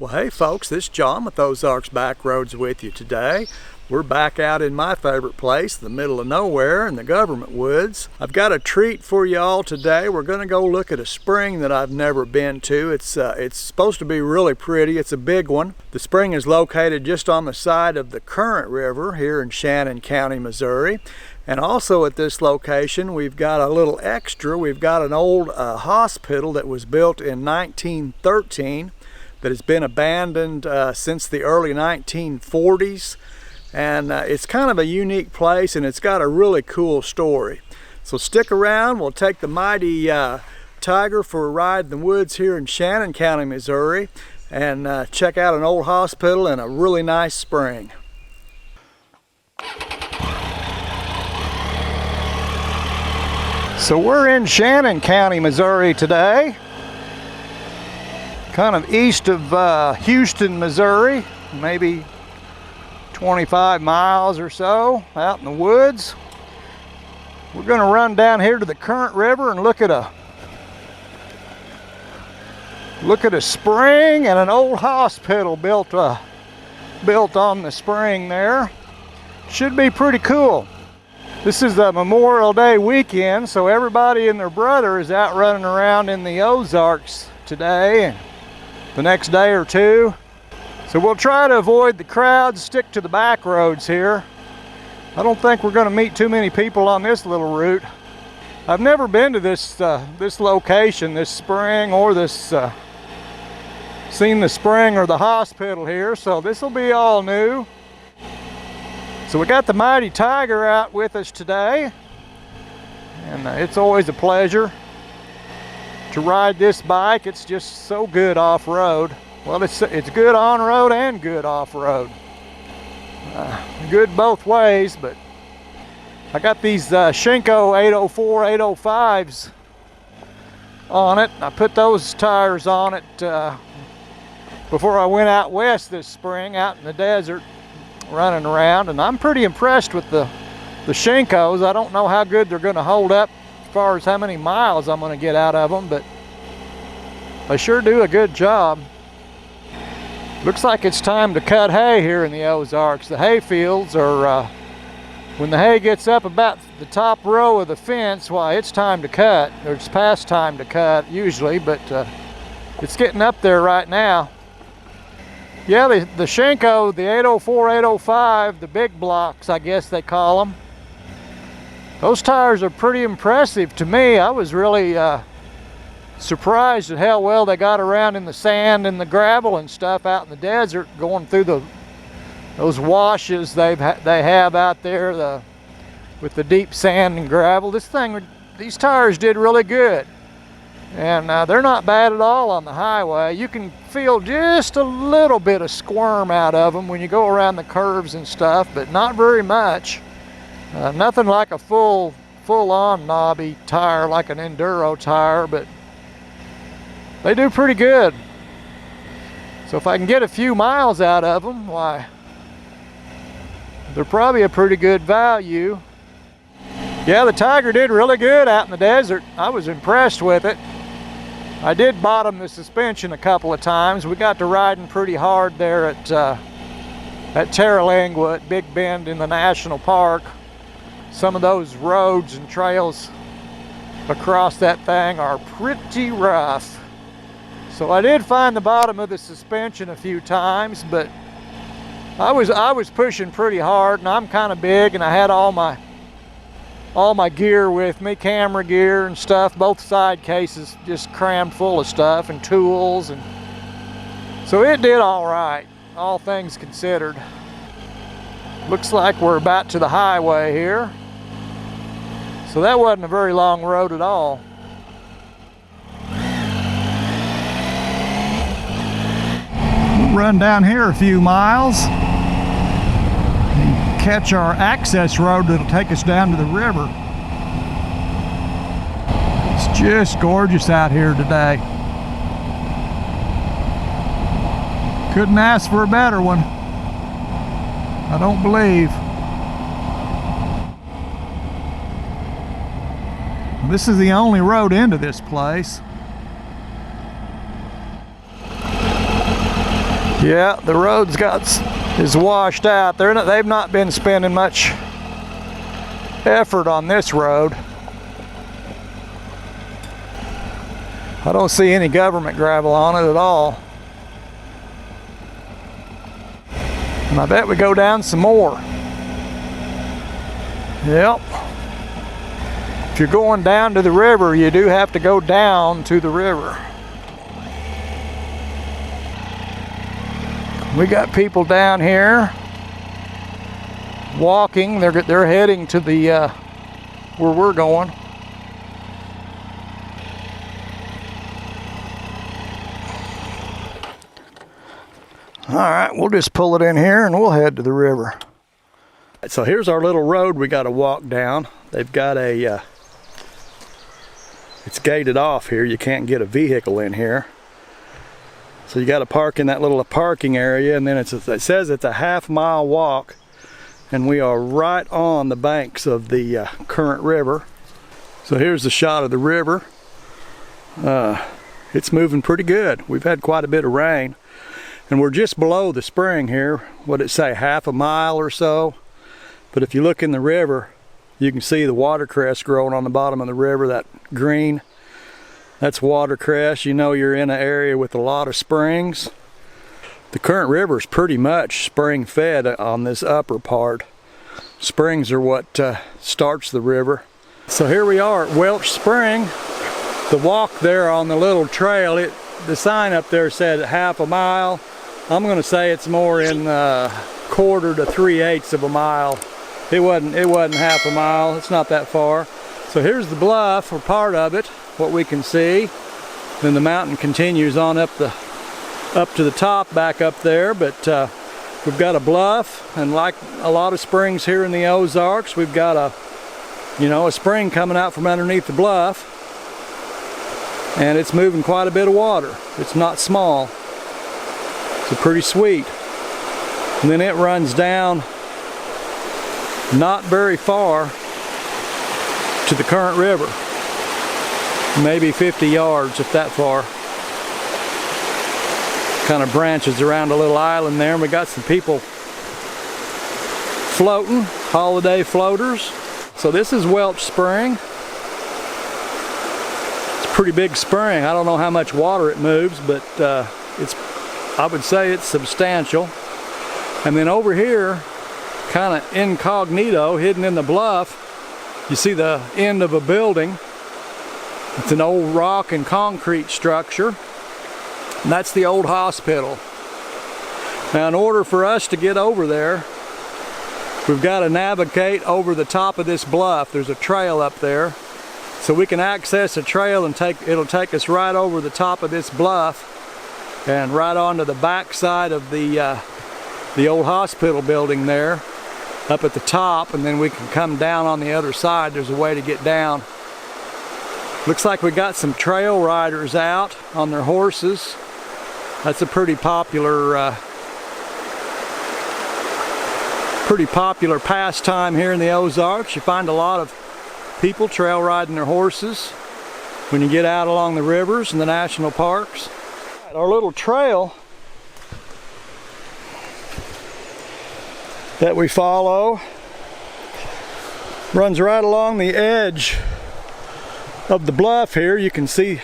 Well, hey folks, this is John with Ozarks Backroads with you today. We're back out in my favorite place, the middle of nowhere in the government woods. I've got a treat for you all today. We're going to go look at a spring that I've never been to. It's supposed to be really pretty. It's a big one. The spring is located just on the side of the Current River here in Shannon County, Missouri. And also at this location, we've got a little extra. We've got an old hospital that was built in 1913 that has been abandoned since the early 1940s. And it's kind of a unique place, and it's got a really cool story. So stick around. We'll take the mighty Tiger for a ride in the woods here in Shannon County, Missouri, and check out an old hospital and a really nice spring. So we're in Shannon County, Missouri today, kind of east of Houston, Missouri, maybe 25 miles or so out in the woods. We're going to run down here to the Current River and look at a spring and an old hospital built on the spring there. Should be pretty cool. This is a Memorial Day weekend, so everybody and their brother is out running around in the Ozarks today and the next day or two. So we'll try to avoid the crowds, stick to the back roads here. I don't think we're going to meet too many people on this little route. I've never been to this location, this spring, or seen the spring or the hospital here, so this will be all new. So we got the mighty Tiger out with us today, and it's always a pleasure to ride this bike. It's just so good off-road. Well, it's good on-road and good off-road. Good both ways, but I got these Shinko 804, 805s on it. I put those tires on it before I went out west this spring, out in the desert, running around, and I'm pretty impressed with the Shinkos. I don't know how good they're going to hold up as far as how many miles I'm going to get out of them, but they sure do a good job. Looks like it's time to cut hay here in the Ozarks. The hay fields are, when the hay gets up about the top row of the fence, why, it's time to cut. It's past time to cut usually, but it's getting up there right now. Yeah, the Shinko, the 804, 805, the big blocks, I guess they call them. Those tires are pretty impressive to me. I was really surprised at how well they got around in the sand and the gravel and stuff out in the desert, going through those washes they have out there with the deep sand and gravel. These tires did really good. And they're not bad at all on the highway. You can feel just a little bit of squirm out of them when you go around the curves and stuff, but not very much. Nothing like a full-on knobby tire like an enduro tire, but they do pretty good. So if I can get a few miles out of them, why, they're probably a pretty good value. Yeah, the Tiger did really good out in the desert. I was impressed with it. I did bottom the suspension a couple of times. We got to riding pretty hard there at Terralingua at Big Bend in the National Park. Some of those roads and trails across that thing are pretty rough. So I did find the bottom of the suspension a few times, but I was pushing pretty hard, and I'm kind of big, and I had all my gear with me, camera gear and stuff, both side cases just crammed full of stuff and tools, and so it did all right, all things considered. Looks like we're about to the highway here, so that wasn't a very long road at all. We'll run down here a few miles and catch our access road that'll take us down to the river. It's just gorgeous out here today. Couldn't ask for a better one, I don't believe. This is the only road into this place. Yeah, the road's is washed out. They've not been spending much effort on this road. I don't see any government gravel on it at all. And I bet we go down some more. Yep. If you're going down to the river, you do have to go down to the river. We got people down here walking. They're heading to the where we're going. All right, we'll just pull it in here and we'll head to the river. So here's our little road we got to walk down. They've got a it's gated off here. You can't get a vehicle in here. So you got to park in that little parking area, and then it says it's a half-mile walk, and we are right on the banks of the current river. So here's the shot of the river. It's moving pretty good. We've had quite a bit of rain, and we're just below the spring here. What'd it say, half a mile or so? But if you look in the river, you can see the watercress growing on the bottom of the river, that green. That's watercress. You know you're in an area with a lot of springs. The current river is pretty much spring fed on this upper part. Springs are what starts the river. So here we are at Welch Spring. The walk there on the little trail, the sign up there said half a mile. I'm going to say it's more in 1/4 to 3/8 of a mile. It wasn't half a mile. It's not that far. So here's the bluff, or part of it, what we can see. Then the mountain continues on up to the top, back up there. But we've got a bluff, and like a lot of springs here in the Ozarks, we've got a spring coming out from underneath the bluff, and it's moving quite a bit of water. It's not small. It's pretty sweet. And then it runs down not very far to the current river. Maybe 50 yards, if that far. Kind of branches around a little island there, and we got some people floating, holiday floaters. So this is Welch Spring. It's a pretty big spring. I don't know how much water it moves, but I would say it's substantial. And then over here, kind of incognito, hidden in the bluff, you see the end of a building. It's an old rock and concrete structure, and that's the old hospital. Now, in order for us to get over there, we've got to navigate over the top of this bluff. There's a trail up there, so we can access a trail and it'll take us right over the top of this bluff and right onto the back side of the old hospital building there, up at the top, and then we can come down on the other side. There's a way to get down. Looks like we got some trail riders out on their horses. That's a pretty popular pastime here in the Ozarks. You find a lot of people trail riding their horses when you get out along the rivers and the national parks. Our little trail that we follow runs right along the edge of the bluff here. You can see,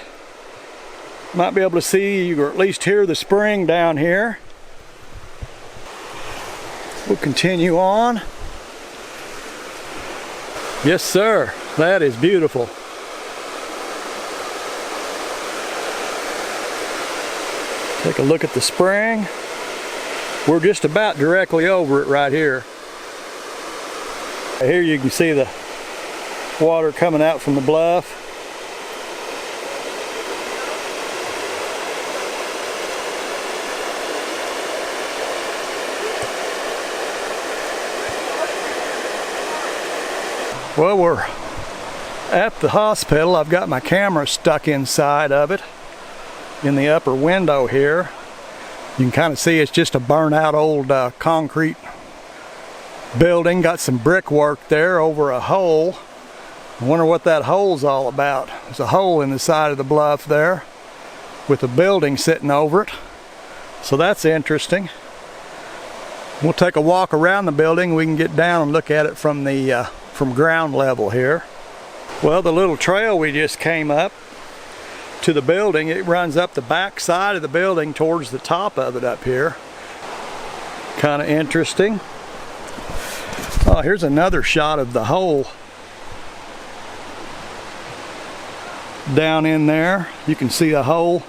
might be able to see or at least hear the spring down here. We'll continue on. Yes, sir, that is beautiful. Take a look at the spring. We're just about directly over it right here. Here you can see the water coming out from the bluff. Well, we're at the hospital. I've got my camera stuck inside of it in the upper window here. You can kind of see it's just a burnt out old concrete building. Got some brickwork there over a hole. I wonder what that hole's all about. There's a hole in the side of the bluff there with a building sitting over it. So that's interesting. We'll take a walk around the building. We can get down and look at it from the from ground level here. Well, the little trail we just came up to the building, it runs up the back side of the building towards the top of it up here. Kind of interesting. Oh, here's another shot of the hole down in there. You can see a hole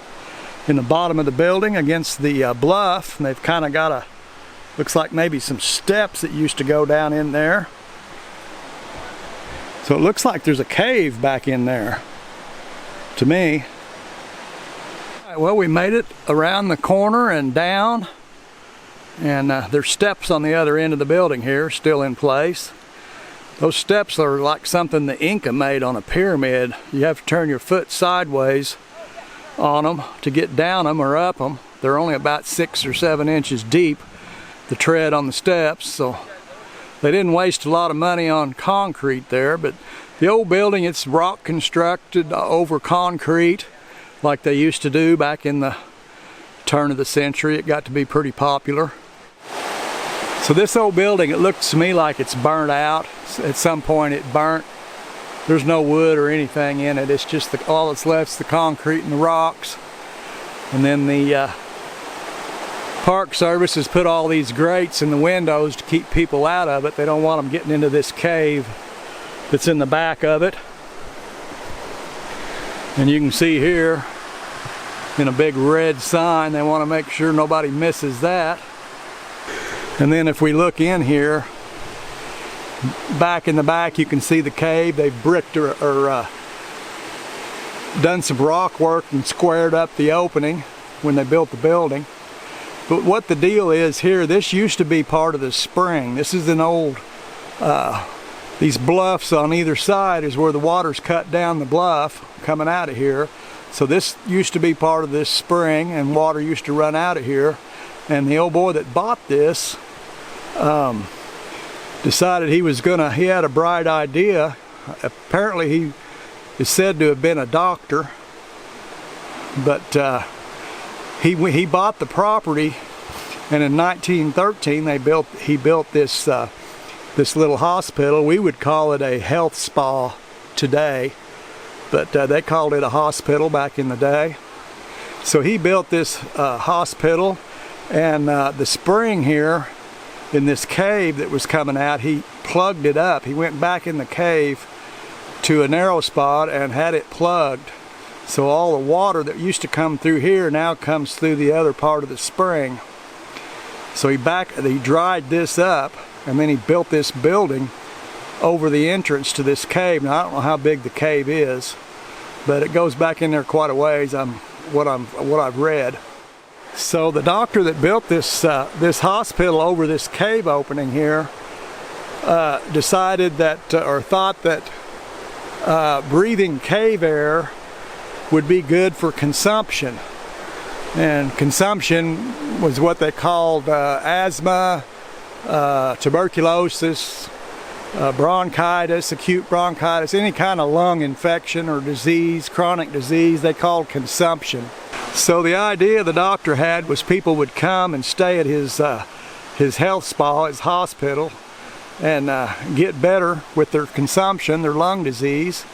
in the bottom of the building against the bluff, and they've kind of got a, looks like maybe some steps that used to go down in there. So it looks like there's a cave back in there to me. Well, we made it around the corner and down, and there's steps on the other end of the building here still in place. Those steps are like something the Inca made on a pyramid. You have to turn your foot sideways on them to get down them or up them. They're only about 6 or 7 inches deep, the tread on the steps, so they didn't waste a lot of money on concrete there. But the old building, it's rock constructed over concrete like they used to do back in the turn of the century. It got to be pretty popular. So this old building, it looks to me like it's burnt out. At some point it burnt. There's no wood or anything in it. It's just all that's left is the concrete and the rocks. And then the Park Service has put all these grates in the windows to keep people out of it. They don't want them getting into this cave that's in the back of it. And you can see here in a big red sign, they want to make sure nobody misses that. And then if we look in here, back in the back, you can see the cave. They've bricked or done some rock work and squared up the opening when they built the building. But what the deal is here, this used to be part of the spring. This is an old, these bluffs on either side is where the water's cut down the bluff coming out of here. So this used to be part of this spring, and water used to run out of here. And the old boy that bought this decided he had a bright idea. Apparently he is said to have been a doctor, but he bought the property, and in 1913 he built this this little hospital. We would call it a health spa today, but they called it a hospital back in the day. So he built this hospital, and the spring here in this cave that was coming out, he plugged it up. He went back in the cave to a narrow spot and had it plugged. So all the water that used to come through here now comes through the other part of the spring. So he dried this up, and then he built this building over the entrance to this cave. Now I don't know how big the cave is, but it goes back in there quite a ways. What I've read. So the doctor that built this this hospital over this cave opening here decided that, or thought that breathing cave air would be good for consumption. And consumption was what they called asthma, tuberculosis, bronchitis, acute bronchitis, any kind of lung infection or disease, chronic disease, they called consumption. So the idea the doctor had was people would come and stay at his health spa, his hospital, and get better with their consumption, their lung disease,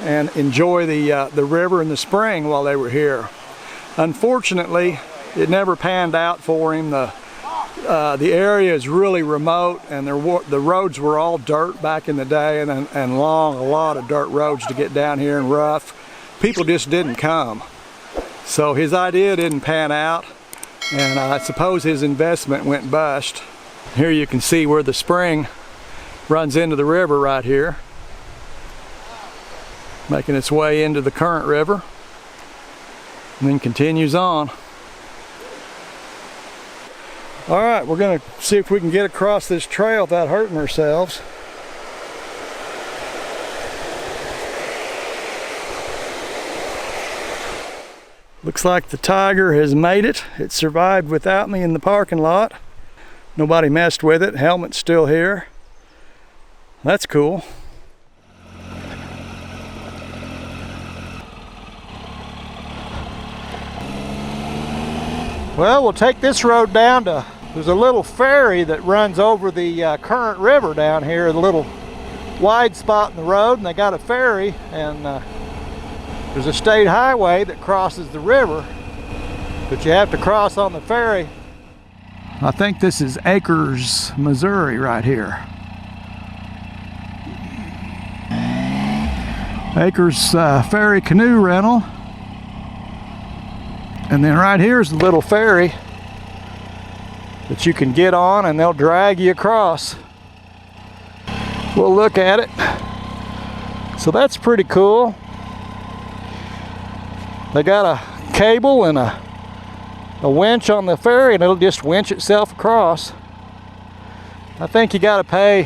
and enjoy the river and the spring while they were here. Unfortunately, it never panned out for him. The area is really remote, and the roads were all dirt back in the day, and long, a lot of dirt roads to get down here and rough. People just didn't come. So his idea didn't pan out, and I suppose his investment went bust. Here you can see where the spring runs into the river right here, making its way into the current river, and then continues on. All right, we're going to see if we can get across this trail without hurting ourselves. Looks like the tiger has made it. It survived without me in the parking lot. Nobody messed with it. Helmet's still here. That's cool. Well, we'll take this road down to, there's a little ferry that runs over the current river down here, a little wide spot in the road, and they got a ferry, and there's a state highway that crosses the river, but you have to cross on the ferry. I think this is Acres, Missouri right here. Acres ferry canoe rental. And then right here is the little ferry that you can get on, and they'll drag you across. We'll look at it. So that's pretty cool. They got a cable and a winch on the ferry, and it'll just winch itself across. I think you gotta pay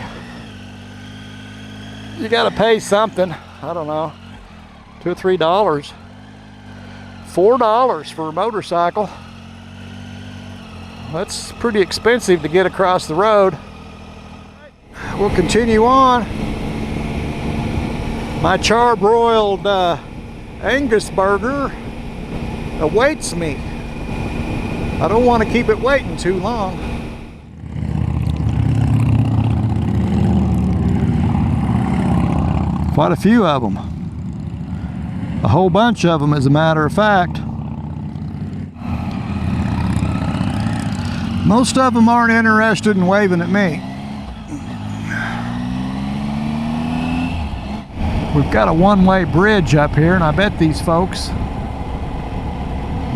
something, I don't know, $2 or $3. $4 for a motorcycle. That's pretty expensive to get across the road. We'll continue on. My charbroiled Angus burger awaits me. I don't want to keep it waiting too long. Quite a few of them. A whole bunch of them, as a matter of fact. Most of them aren't interested in waving at me. We've got a one-way bridge up here, and I bet these folks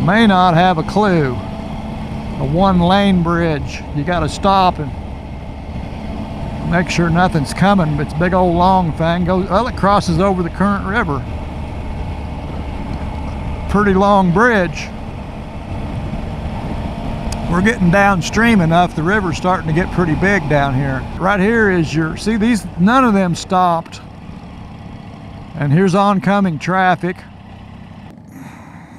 may not have a clue. A one-lane bridge. You got to stop and make sure nothing's coming. But it's a big old long thing. Well, it crosses over the current river. Pretty long bridge. We're getting downstream enough, the river's starting to get pretty big down here. Right here is your, see these, none of them stopped. And here's oncoming traffic.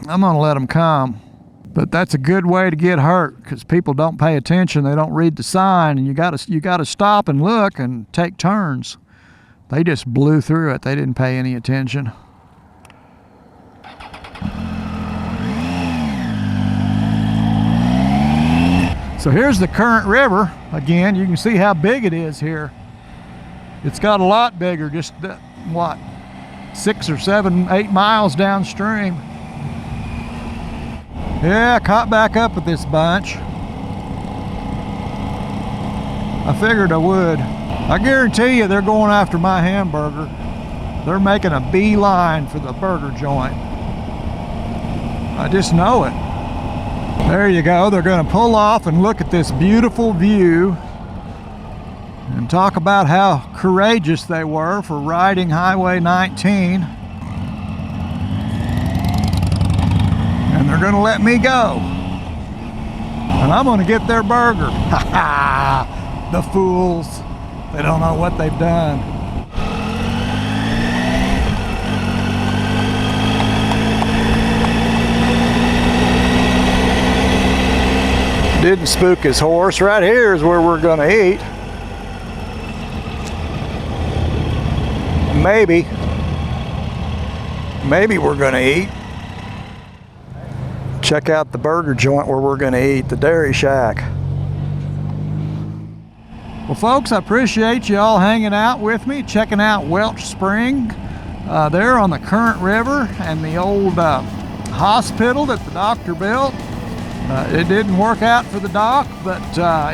I'm gonna let them come. But that's a good way to get hurt, because people don't pay attention, they don't read the sign, and you gotta stop and look and take turns. They just blew through it, they didn't pay any attention. So here's the current river. Again, you can see how big it is here. It's got a lot bigger, just what, 6 or 7, 8 miles downstream. Yeah, I caught back up with this bunch. I figured I would. I guarantee you they're going after my hamburger. They're making a beeline for the burger joint. I just know it. There you go. They're going to pull off and look at this beautiful view and talk about how courageous they were for riding Highway 19. And they're going to let me go. And I'm going to get their burger. Ha ha! The fools. They don't know what they've done. Didn't spook his horse. Right here is where we're going to eat. Maybe we're going to eat. Check out the burger joint where we're going to eat, the Dairy Shack. Well, folks, I appreciate you all hanging out with me, checking out Welch Spring. There on the current river, and the old hospital that the doctor built. It didn't work out for the doc, but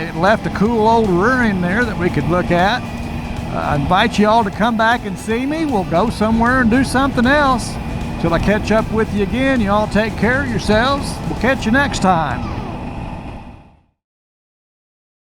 it left a cool old ruin there that we could look at. I invite you all to come back and see me. We'll go somewhere and do something else. Till I catch up with you again, you all take care of yourselves. We'll catch you next time.